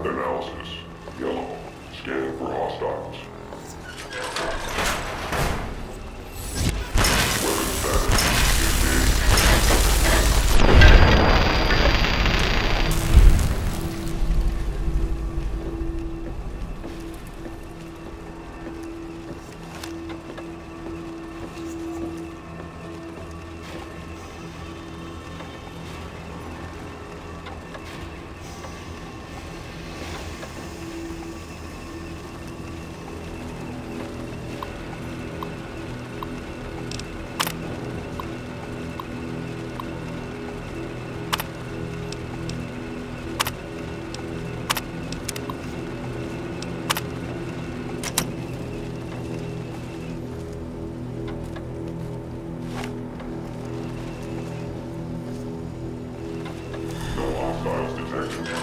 Path analysis. Yellow. Scanning for hostiles. Weapon status. Engage. Hostiles detected.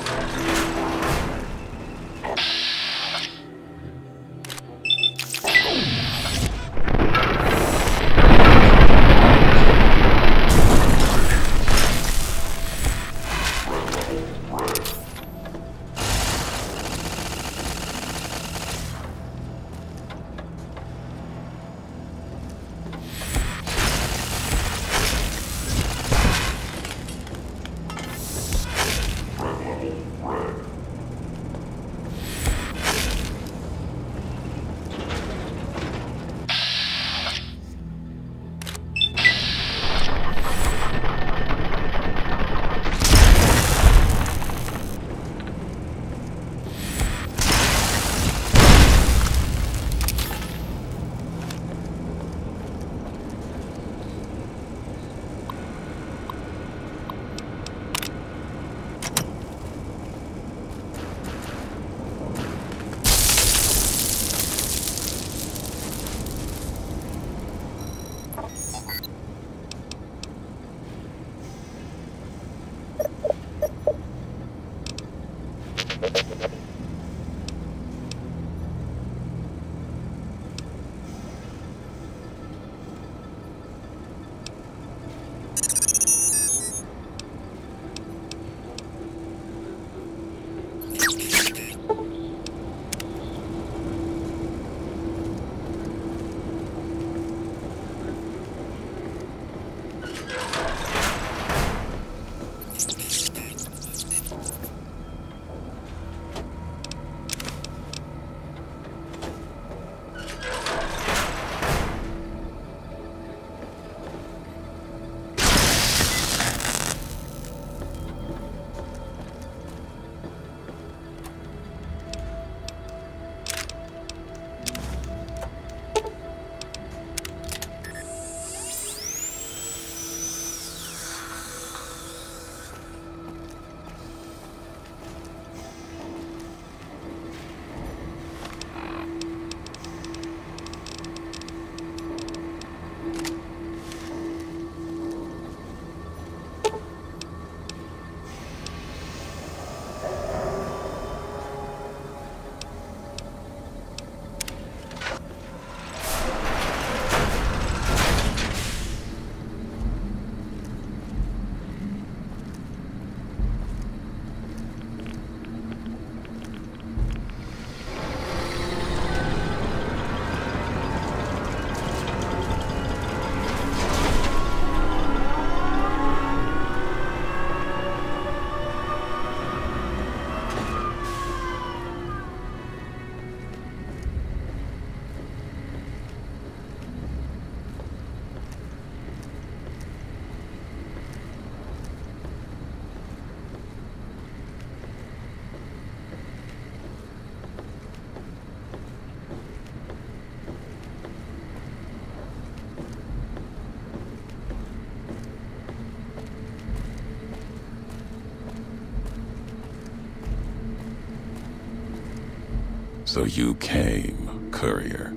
So you came, courier.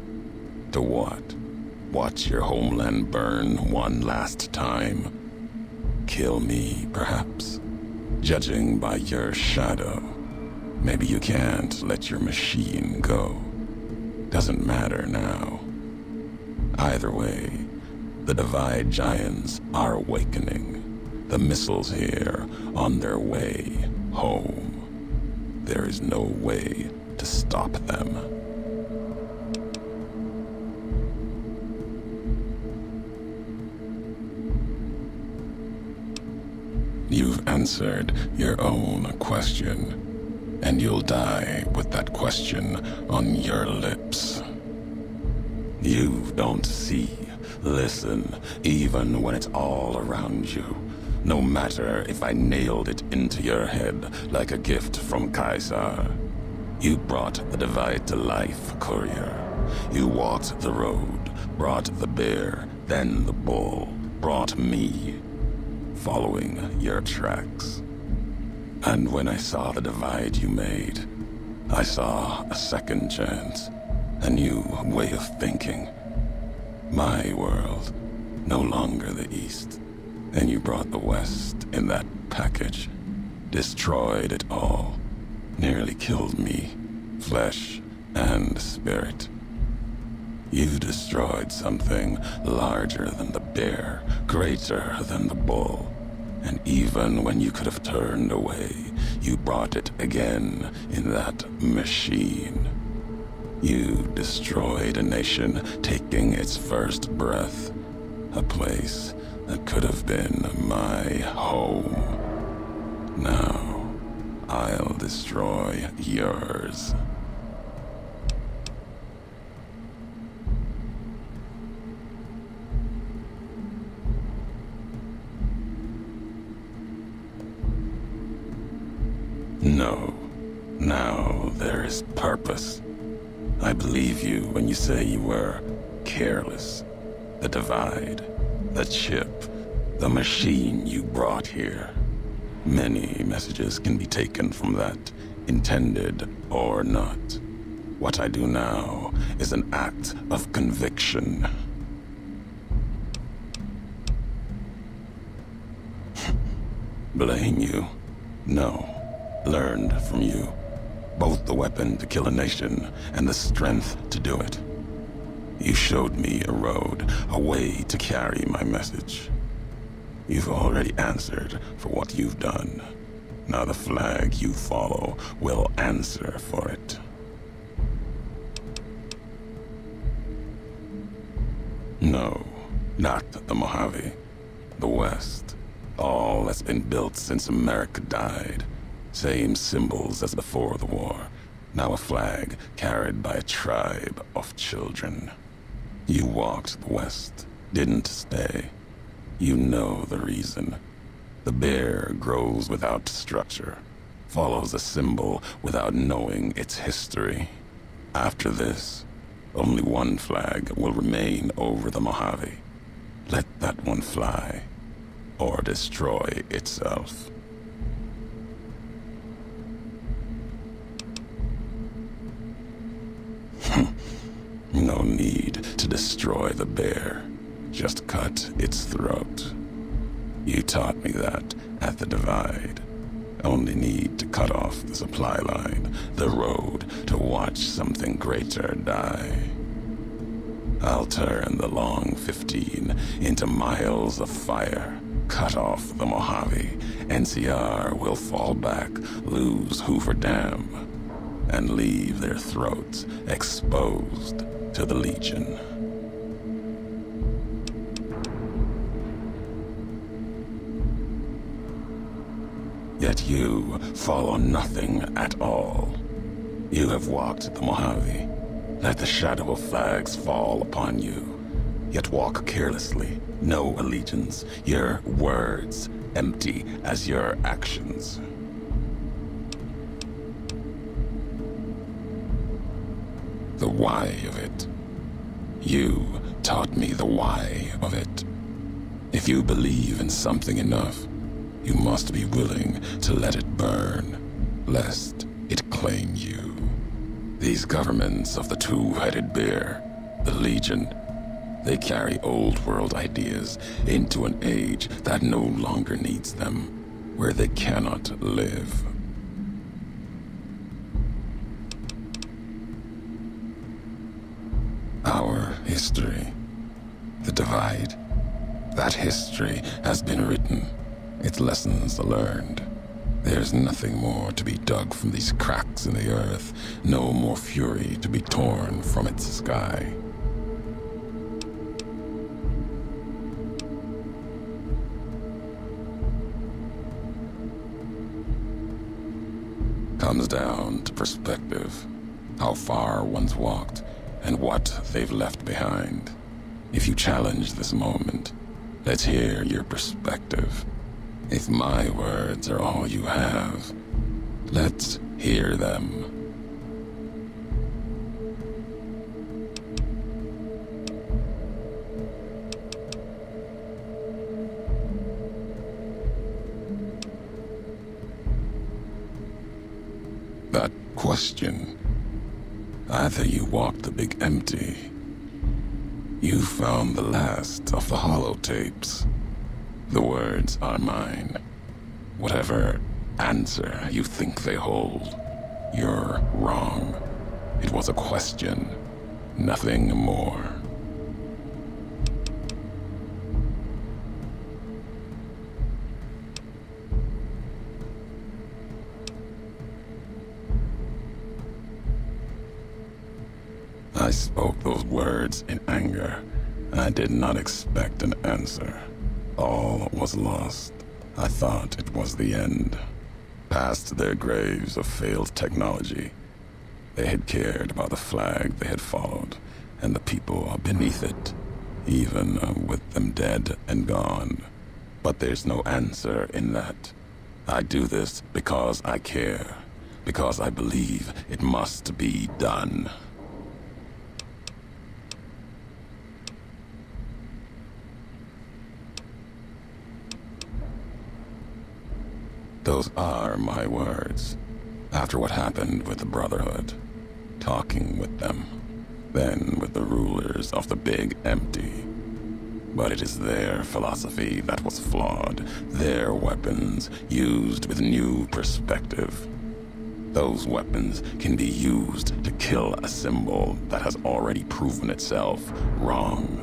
To what? Watch your homeland burn one last time? Kill me, perhaps? Judging by your shadow, maybe you can't let your machine go. Doesn't matter now. Either way, the Divide Giants are awakening. The missiles here on their way home. there is no way to stop them. You've answered your own question, and you'll die with that question on your lips. You don't see, listen, even when it's all around you. No matter if I nailed it into your head like a gift from Caesar. You brought the Divide to life, courier. You walked the road, brought the bear, then the bull, brought me, following your tracks. And when I saw the divide you made, I saw a second chance, a new way of thinking. My world, no longer the East. And you brought the West in that package, destroyed it all, nearly killed me, flesh and spirit. You destroyed something larger than the bear, greater than the bull. And even when you could have turned away, you brought it again in that machine. You destroyed a nation taking its first breath, a place that could have been my home. Now, I'll destroy yours. No. Now there is purpose. I believe you when you say you were careless. The divide, the chip, the machine you brought here. Many messages can be taken from that, intended or not. What I do now is an act of conviction. Blame you? No. Learned from you. Both the weapon to kill a nation and the strength to do it. You showed me a road, a way to carry my message. You've already answered for what you've done. Now the flag you follow will answer for it. No, not the Mojave. The West. All that's been built since America died. Same symbols as before the war. Now a flag carried by a tribe of children. You walked the West, didn't stay. You know the reason. The bear grows without structure, follows a symbol without knowing its history. After this, only one flag will remain over the Mojave. Let that one fly, or destroy itself. No need to destroy the bear. Just cut its throat. You taught me that at the Divide. Only need to cut off the supply line, the road, to watch something greater die. I'll turn the long 15 into miles of fire. Cut off the Mojave. NCR will fall back, lose Hoover Dam, and leave their throats exposed to the Legion. Yet you follow nothing at all. You have walked the Mojave. Let the shadow of flags fall upon you. Yet walk carelessly, no allegiance, your words empty as your actions. The why of it. You taught me the why of it. If you believe in something enough, you must be willing to let it burn, lest it claim you. These governments of the two-headed bear, the Legion, they carry old world ideas into an age that no longer needs them, where they cannot live. Our history, the Divide, that history has been written, its lessons learned. There's nothing more to be dug from these cracks in the earth, no more fury to be torn from its sky. Comes down to perspective, how far one's walked and what they've left behind. If you challenge this moment, let's hear your perspective. If my words are all you have, let's hear them. That question. Either you walked the big empty, you found the last of the holotapes. The words are mine. Whatever answer you think they hold, you're wrong. It was a question, nothing more. I spoke those words in anger. I did not expect an answer. All was lost. I thought it was the end. Past their graves of failed technology, they had cared about the flag they had followed and the people beneath it, even with them dead and gone. But there's no answer in that. I do this because I care, because I believe it must be done. Those are my words. After what happened with the Brotherhood, talking with them, then with the rulers of the Big Empty. But it is their philosophy that was flawed, their weapons used with new perspective. Those weapons can be used to kill a symbol that has already proven itself wrong.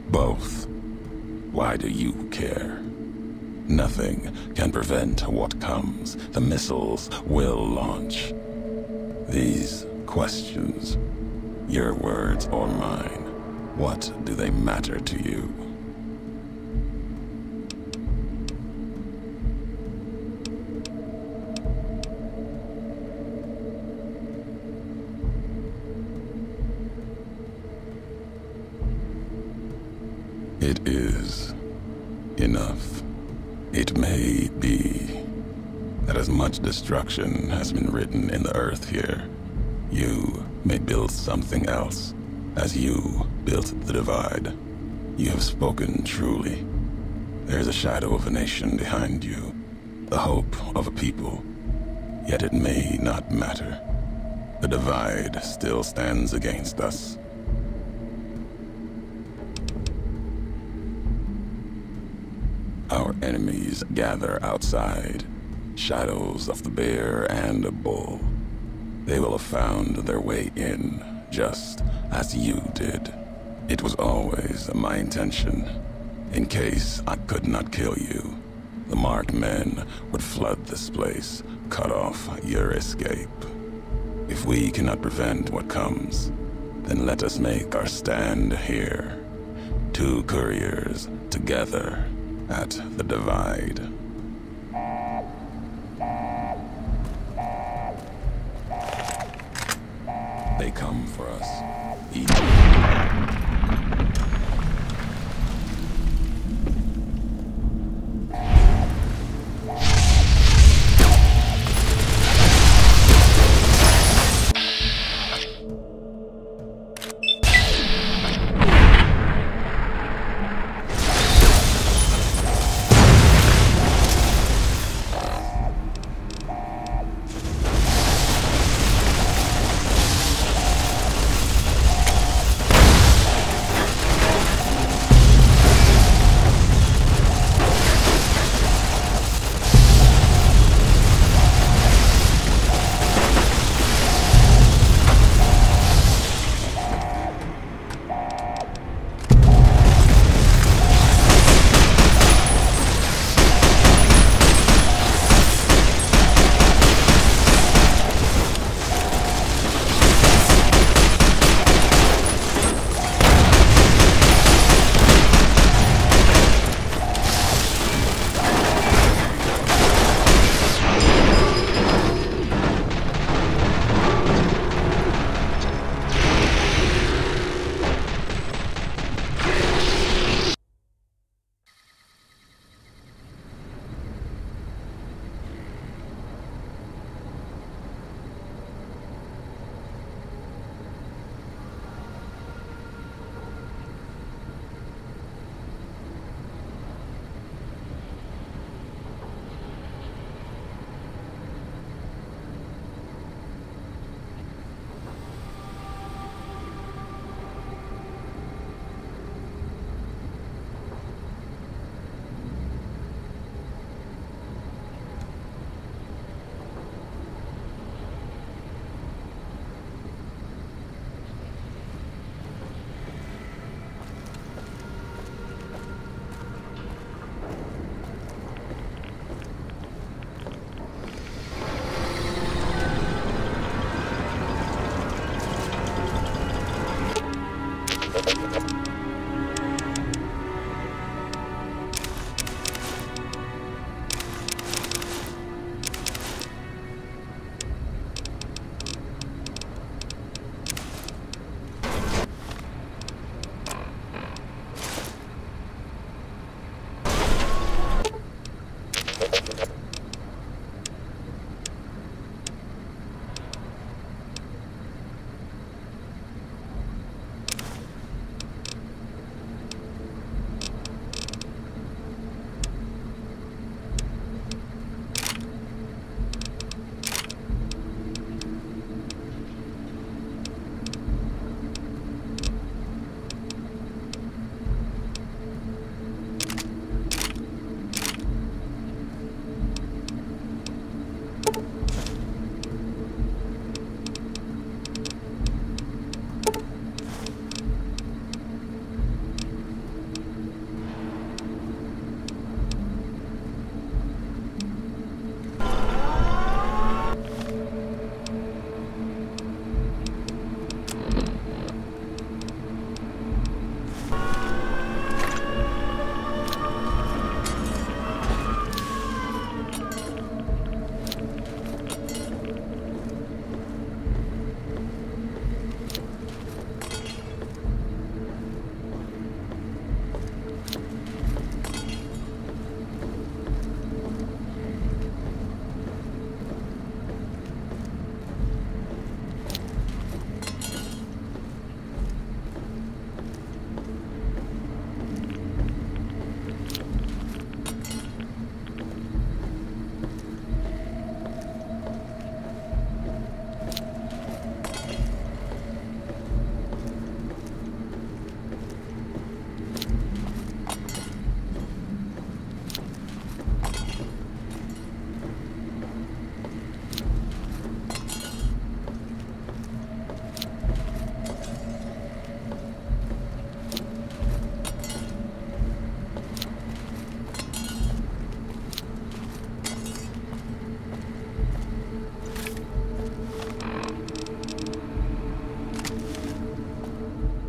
Both. Why do you care? Nothing can prevent what comes. The missiles will launch. These questions, your words or mine, what do they matter to you? It is enough. It may be that as much destruction has been written in the earth here, you may build something else, as you built the divide. You have spoken truly. There is a shadow of a nation behind you, the hope of a people, yet it may not matter. The divide still stands against us. Our enemies gather outside, shadows of the bear and a bull. They will have found their way in, just as you did. It was always my intention. In case I could not kill you, the marked men would flood this place, cut off your escape. If we cannot prevent what comes, then let us make our stand here. Two couriers together at the divide. They come for us. Each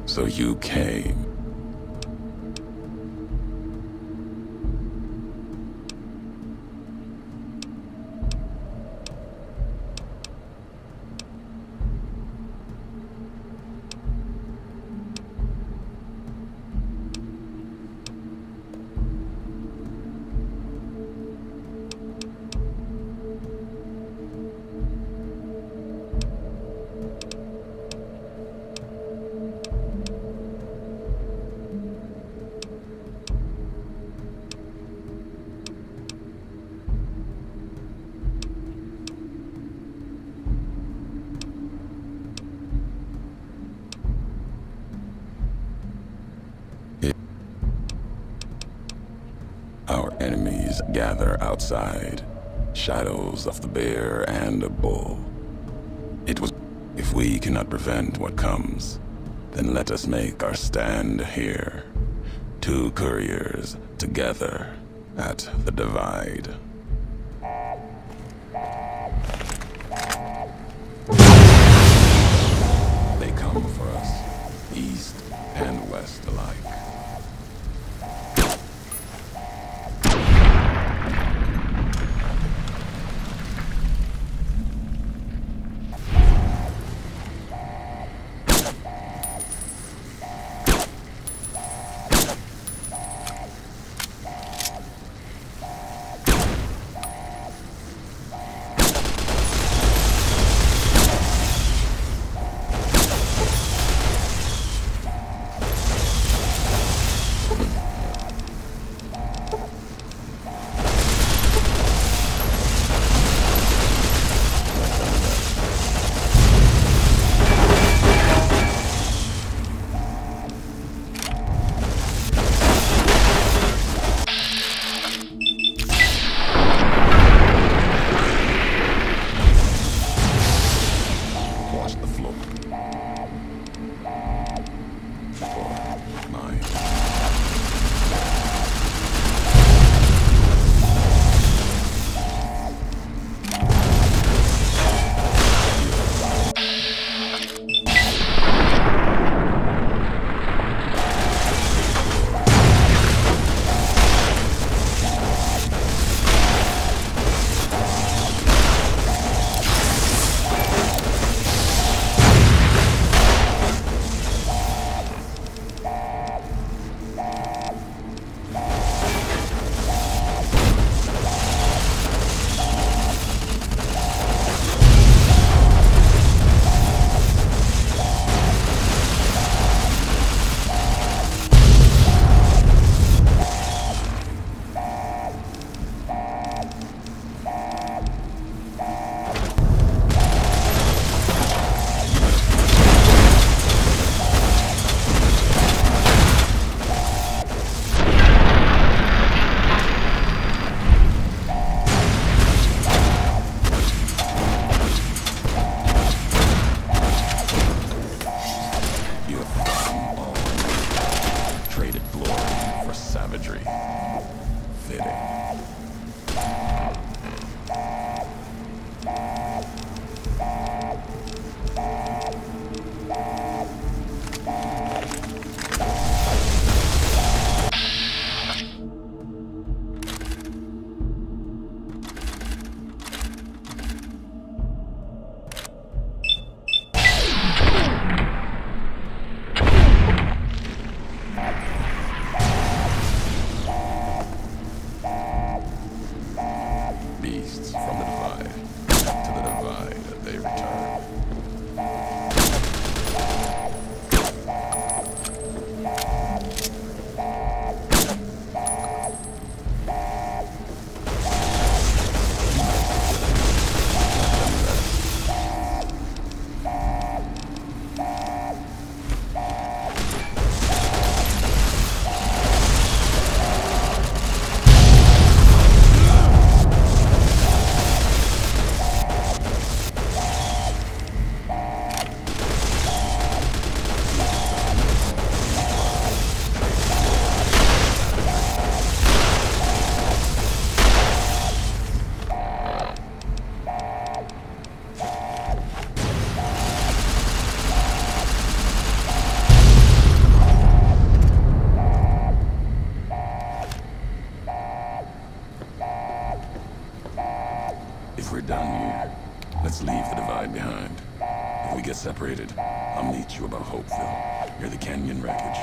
So you came. Our enemies gather outside, shadows of the bear and a bull. It was, if we cannot prevent what comes, then let us make our stand here. Two couriers together at the divide. They come for us, east and west alike. Traded glory for savagery. Fitting. Beasts from the divide. To the divide they return. If we're done here, let's leave the divide behind. If we get separated, I'll meet you about Hopeville, near the canyon wreckage.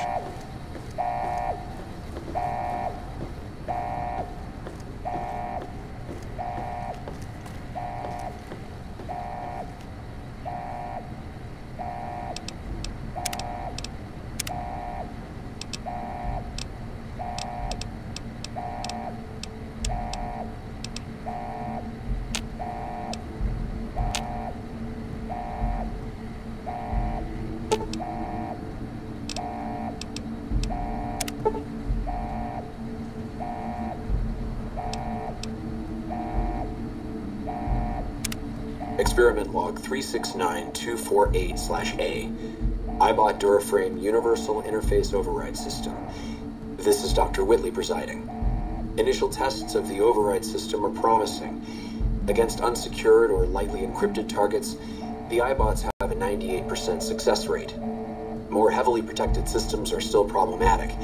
Experiment log 369248/A. iBot Duraframe Universal Interface Override System. This is Dr. Whitley presiding. Initial tests of the override system are promising. Against unsecured or lightly encrypted targets, the iBots have a 98% success rate. More heavily protected systems are still problematic.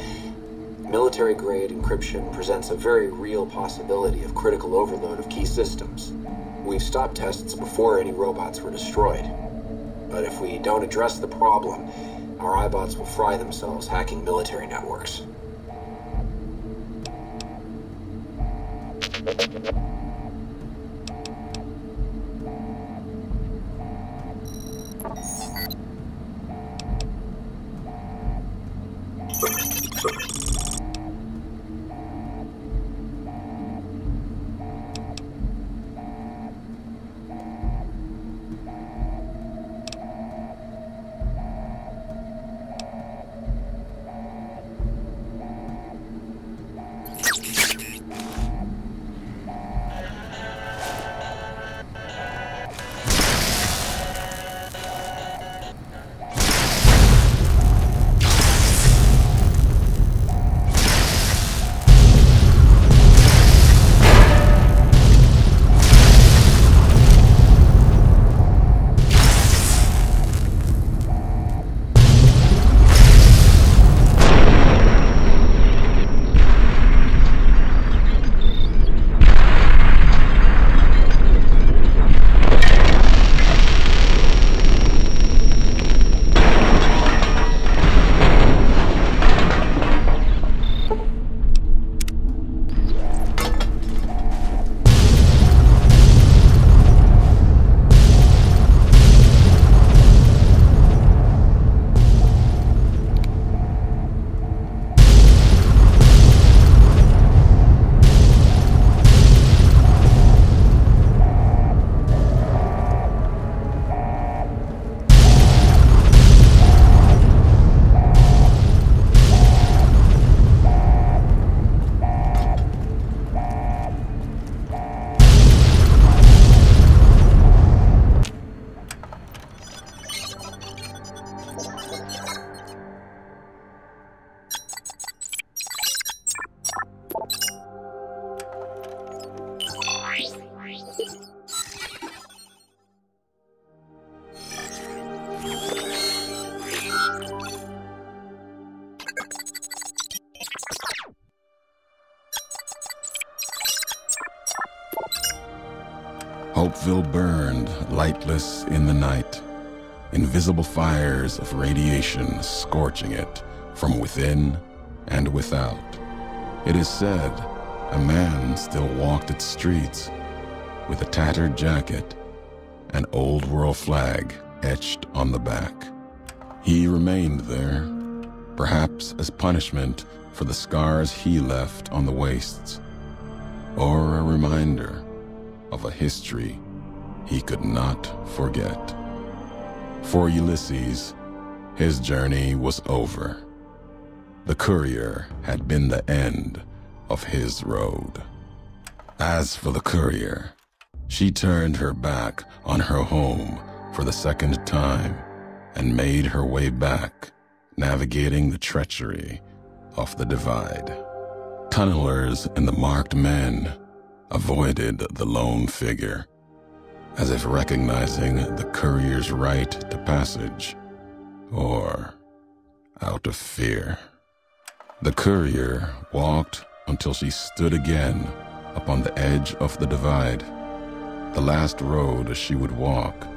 Military-grade encryption presents a very real possibility of critical overload of key systems. We've stopped tests before any robots were destroyed. But if we don't address the problem, our iBots will fry themselves hacking military networks. Hopeville burned, lightless in the night, invisible fires of radiation scorching it from within and without. It is said a man still walked its streets with a tattered jacket, an old world flag etched on the back. He remained there, perhaps as punishment for the scars he left on the wastes, or a reminder of a history he could not forget. For Ulysses, his journey was over. The courier had been the end of his road. As for the courier, she turned her back on her home for the second time and made her way back, navigating the treachery of the divide. Tunnelers and the marked men avoided the lone figure, as if recognizing the courier's right to passage, or out of fear. The courier walked until she stood again upon the edge of the divide, the last road she would walk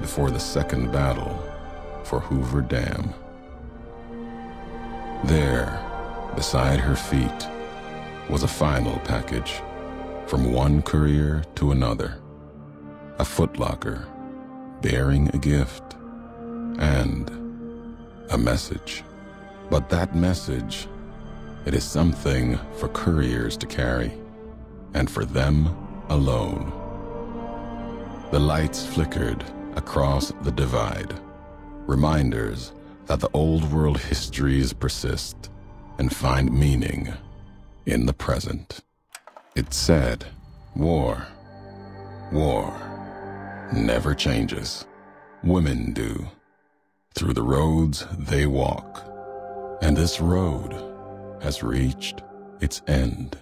before the second battle for Hoover Dam. There, beside her feet, was a final package from one courier to another, a footlocker bearing a gift and a message. But that message, it is something for couriers to carry, and for them alone. The lights flickered across the divide, reminders that the old world histories persist and find meaning in the present. It said, war never changes. Women do, through the roads they walk, and this road has reached its end.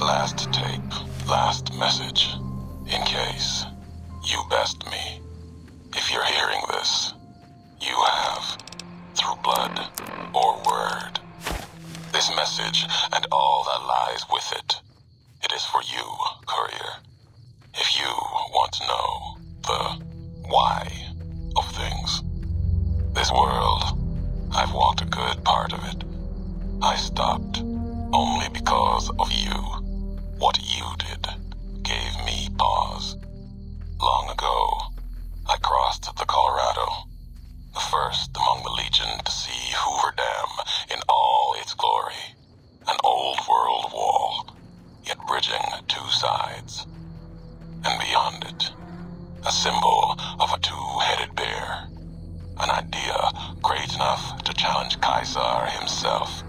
Last tape, last message. In case you best me. If you're hearing this, you have, through blood or word. This message and all that lies with it. It is for you, courier. If you want to know the why of things. This world, I've walked a good part of it. I stopped only because of you. What you did gave me pause. Long ago, I crossed the Colorado, the first among the Legion to see Hoover Dam in all its glory. An old world wall, yet bridging two sides. And beyond it, a symbol of a two-headed bear. An idea great enough to challenge Caesar himself.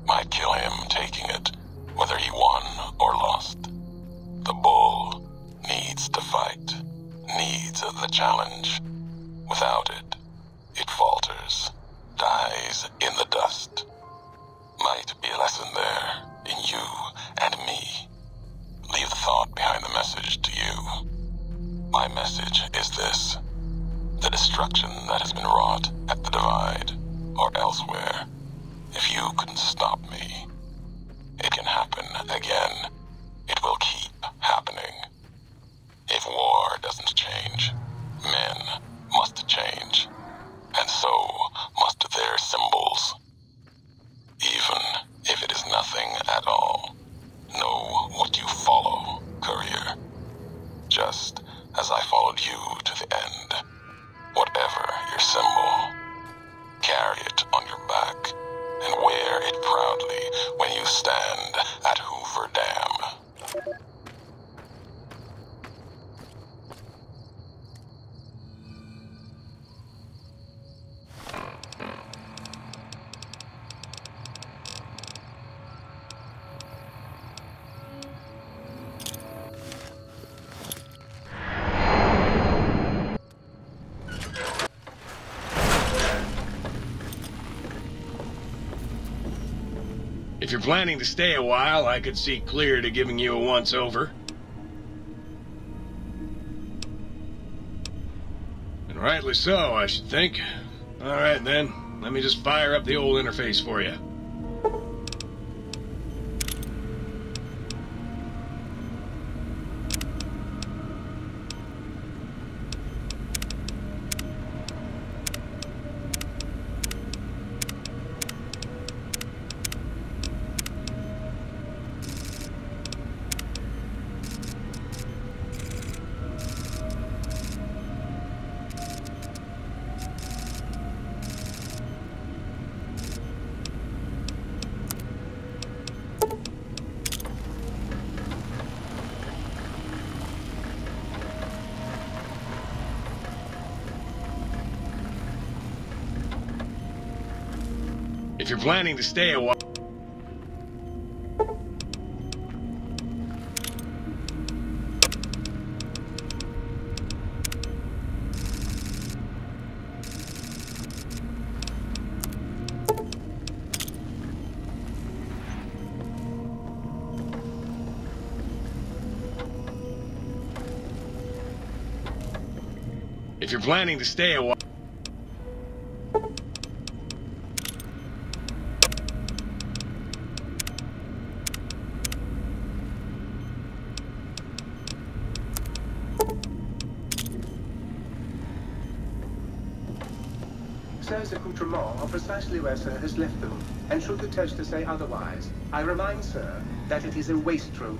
Might kill him taking it, whether he won or lost. The bull needs to fight, needs the challenge. Without it, it falters, dies in the dust. Might be a lesson there, in you and me. Leave the thought behind the message to you. My message is this. the destruction that has been wrought at the Divide or elsewhere. If you couldn't stop me, it can happen again. It will keep happening. If war doesn't change, men must change, and so must their symbols. Even if it is nothing at all, know what you follow, Courier. Just as I followed you to the end. Whatever your symbol, carry it on your back and wear it proudly when you stand at Hoover Dam. If you're planning to stay a while, I could see clear to giving you a once-over. And rightly so, I should think. All right, then. Let me just fire up the old interface for you. If you're planning to stay a while... If you're planning to stay a while... Sir's accoutrements are precisely where Sir has left them, and should the toaster say otherwise, I remind Sir that it is a wastrel.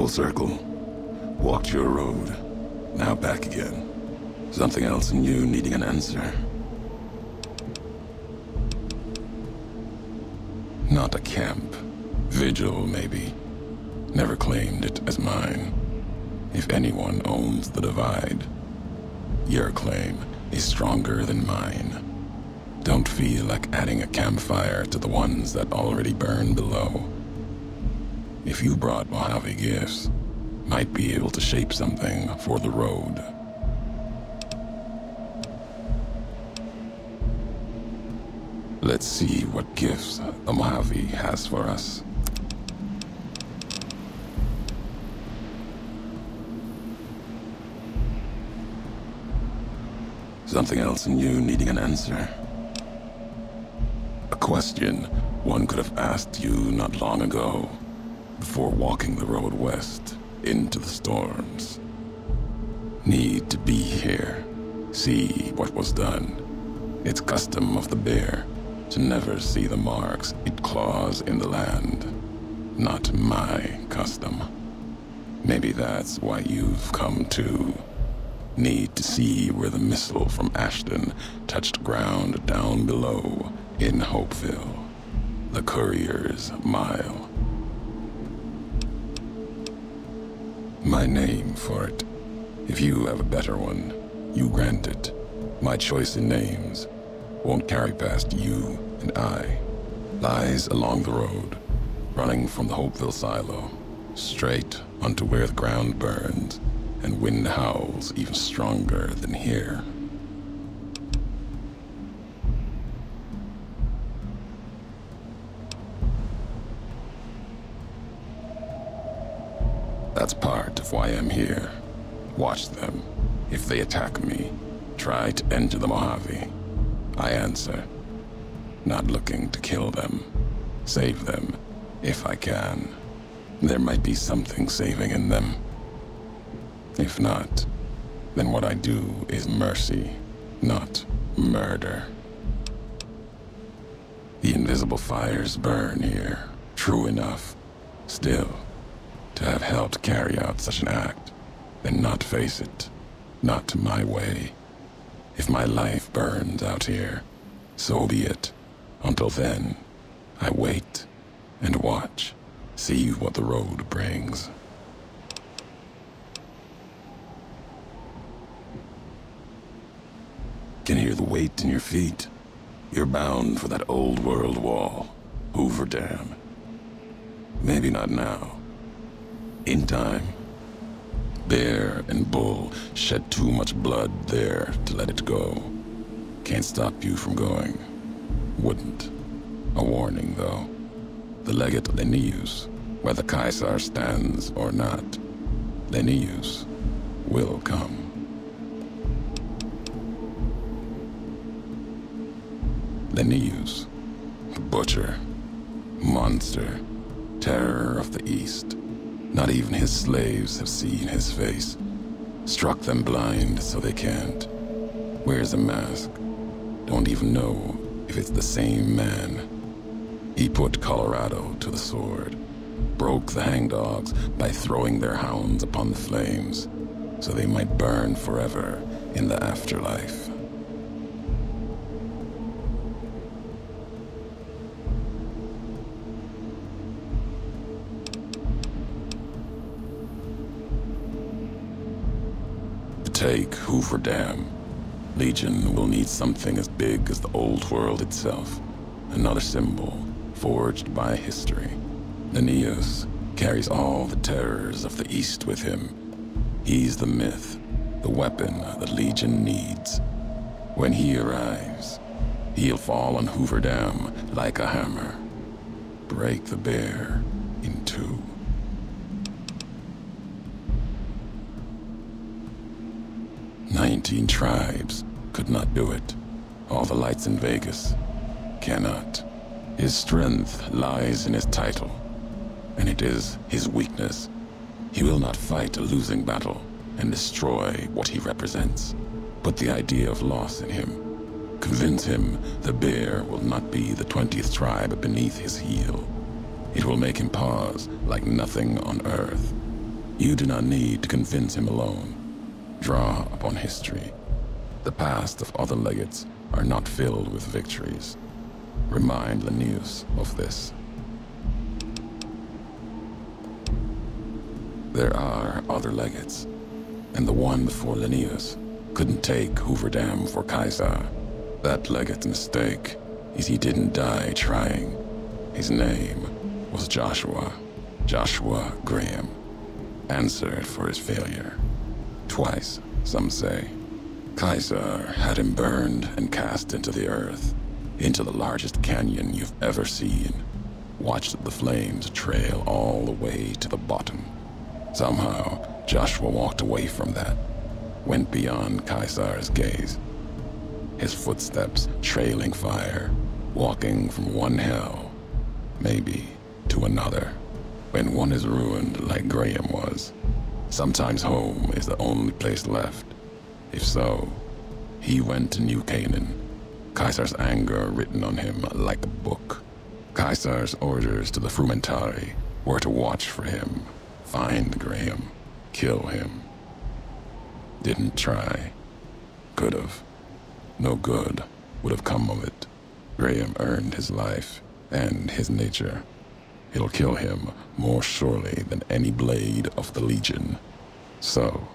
Full circle. Walked your road. Now back again. Something else in you needing an answer. Not a camp. Vigil, maybe. Never claimed it as mine. If anyone owns the divide, your claim is stronger than mine. Don't feel like adding a campfire to the ones that already burn below. If you brought Mojave gifts, might be able to shape something for the road. Let's see what gifts the Mojave has for us. Something else in you needing an answer. A question one could have asked you not long ago, before walking the road west into the storms. Need to be here, see what was done. It's custom of the bear to never see the marks it claws in the land. Not my custom. Maybe that's why you've come too. Need to see where the missile from Ashton touched ground down below in Hopeville. The Courier's Mile. My name for it. If you have a better one, you grant it. My choice in names won't carry past you and I. Lies along the road, running from the Hopeville silo, straight onto where the ground burns and wind howls even stronger than here. That's part of why I'm here. Watch them. If they attack me, try to enter the Mojave. I answer. Not looking to kill them. Save them, if I can. There might be something saving in them. If not, then what I do is mercy, not murder. The invisible fires burn here, true enough. Still, to have helped carry out such an act, then not face it, not my way. If my life burns out here, so be it. Until then, I wait and watch, see what the road brings. Can hear the weight in your feet. You're bound for that old world wall, Hoover Dam. Maybe not now. In time. Bear and bull shed too much blood there to let it go. Can't stop you from going. Wouldn't. A warning, though. The legate Linnaeus, whether Caesar stands or not, Linnaeus will come. Linnaeus, the butcher, monster, terror of the East. Not even his slaves have seen his face. Struck them blind so they can't. Wears a mask. Don't even know if it's the same man. He put Colorado to the sword. Broke the hangdogs by throwing their hounds upon the flames, so they might burn forever in the afterlife. Take Hoover Dam. Legion will need something as big as the old world itself. Another symbol, forged by history. Linnaeus carries all the terrors of the East with him. He's the myth, the weapon the Legion needs. When he arrives, he'll fall on Hoover Dam like a hammer. Break the bear in two. 19 tribes could not do it. All the lights in Vegas cannot. His strength lies in his title, and it is his weakness. He will not fight a losing battle and destroy what he represents. Put the idea of loss in him. Convince him the bear will not be the 20th tribe beneath his heel. It will make him pause like nothing on earth. You do not need to convince him alone. Draw upon history. The past of other legates are not filled with victories. Remind Linnaeus of this. There are other legates, and the one before Linnaeus couldn't take Hooverdam for Kaiser. That legate's mistake is he didn't die trying. His name was Joshua Graham, answered for his failure. Twice, some say. Kaiser had him burned and cast into the earth, into the largest canyon you've ever seen. Watched the flames trail all the way to the bottom. Somehow, Joshua walked away from that, went beyond Kaiser's gaze. His footsteps trailing fire, walking from one hell, maybe to another. When one is ruined like Graham was, sometimes home is the only place left. If so, he went to New Canaan, Kaiser's anger written on him like a book. Kaiser's orders to the Frumentari were to watch for him, find Graham, kill him. Didn't try. Could've. No good would have come of it. Graham earned his life and his nature. It'll kill him more surely than any blade of the Legion. So,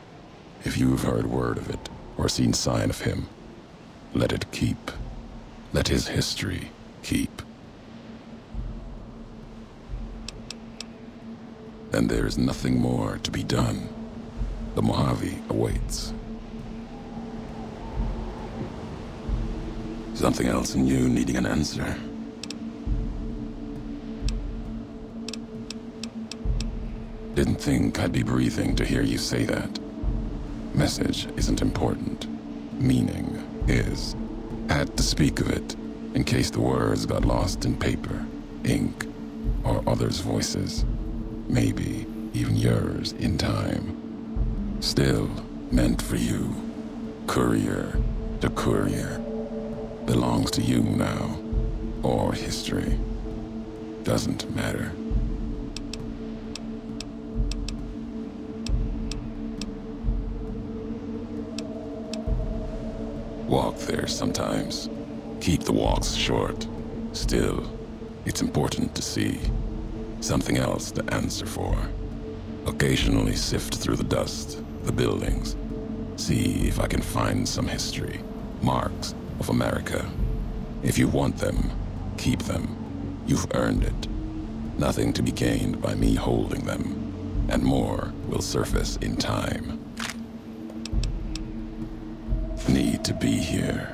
if you've heard word of it or seen sign of him, let it keep. Let his history keep. And there is nothing more to be done. The Mojave awaits. Something else in you needing an answer. Didn't think I'd be breathing to hear you say that. Message isn't important. Meaning is. Had to speak of it, in case the words got lost in paper, ink, or others' voices. Maybe even yours in time. Still meant for you. Courier to courier. Belongs to you now. Or history. Doesn't matter. Walk there sometimes. Keep the walks short. Still, it's important to see. Something else to answer for. Occasionally sift through the dust, the buildings. See if I can find some history. Marks of America. If you want them, keep them. You've earned it. Nothing to be gained by me holding them. And more will surface in time. Need to be here.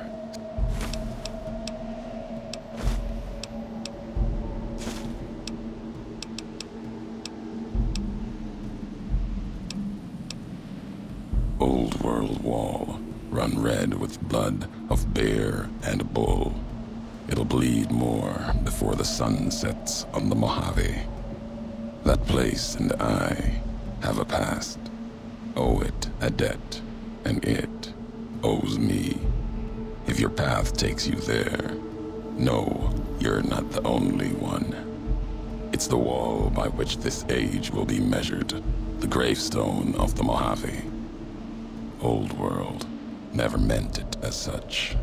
Old World Wall, run red with blood of bear and bull. It'll bleed more before the sun sets on the Mojave. That place and I have a past. Owe it a debt, and it owes me. If your path takes you there, know you're not the only one. It's the wall by which this age will be measured, the gravestone of the Mojave. Old World never meant it as such.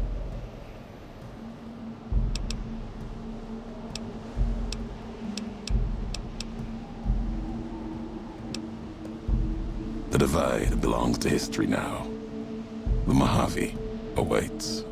The divide belongs to history now. The Mojave awaits.